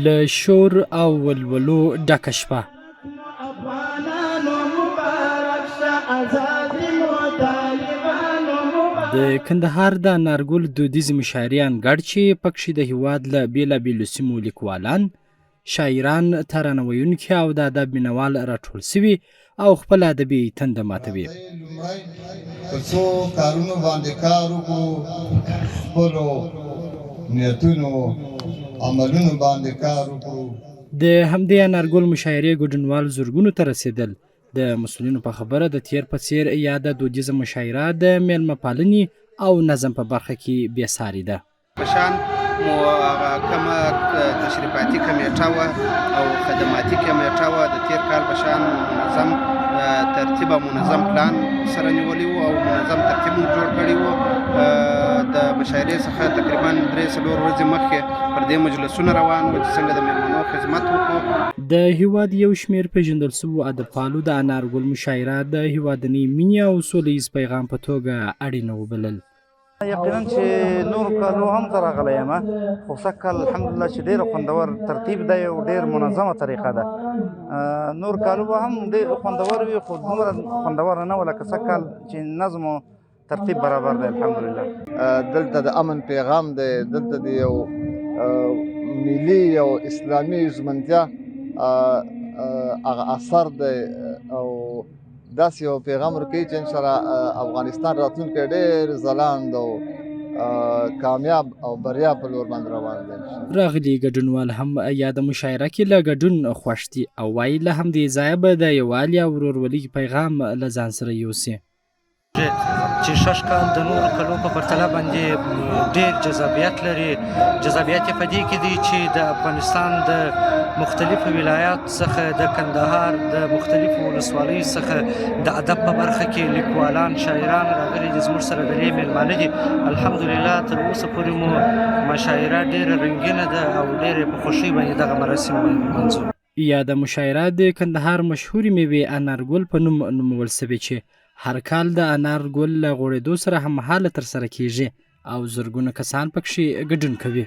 له شور او ولولو ډکه شپه. د کندهار د انارګل دودیز مشاعریان ګډ چې پکښې د هیواد له بېلابېلو سیمو لیکوالان، شاعران، ترانه ویونکي او د ادب مینوال راټول سوي او خپل ادبي تنده ماتوي. په څو کارونو باندې کار وکړو، خپلو نیتونو عملونو باندې کار وکړو. د همدې انارګل مشاعرې ګډونوال زرګونو ته رسېدل. د مسؤلینو په خبره د تیر په څیر یا د دودیزه مشاعره د میلمه پالنې او نظم په برخه کې بې ساري ده. بشان مو کومه تشریفاتي کمیټه وه او خدماتي کمیټه وه د تیر کال بشان منظم ترتیب او منظم پلان سره نیولی و او منظم ترتیب مو جوړ کړی و. د مشاعرې څخه تقریبا 3-4 ورځې مخکې پر دې مجلسونه روان و چې څنګه د میلمنو خدمت وکړو. د هیواد یو شمېر پېژندل شوو ادبپالو د انارګل مشاعره د هیوادنۍ مینې او سوله ییز پیغام په توګه اړینه وبلل. یقینا چې نور کالو هم زه راغلی یم، خو سږ کال الحمدلله چې ډېر خوندور ترتیب دی او ډېر منظمه طریقه ده. نور کالو به هم ډېر خوندور وي، خو دومره خوندوره نه وه لکه سږ کال چې نظم و ترتیب برابر دی الحمدلله. دلته د امن پیغام دی، دلته د یو ملي او اسلامي ژمنتیا هغه اثر دی او داسې یو پیغام ورکوي چې انشاءالله افغانستان راتلونکی ډېر ځلانده او کامیاب او بریا په لور باندې روان دی. راغلي ګډونوال هم یا د مشاعره کې له ګډون خوښ دي او وایي له همدې ځایه به د یووالي او ورورولۍ پیغام له ځان سره یوسي. چې شش کال د نورو کلو په پرتله باندې ډېر جذابیت لري. جذابیت یې په دې کې دی چې د افغانستان د مختلفو ولایات څخه د کندهار د مختلفو ولسوالیو څخه د ادب په برخه کې لیکوالان، شاعران راغلي دي، زموږ سره د دې میلمانه دي. الحمدلله تر اوسه پورې مو مشاعره ډېره رنګینه ده او ډېرې په خوښۍ باندې دغه مراسم منظور. یا د مشاعره د کندهار مشهورې میوې انارګل په نوم نومول سوې چې هر کال د انار ګل له غوړېدو سره هممهاله ترسره کیږي او زرګونه کسان پکښې ګډون کوي.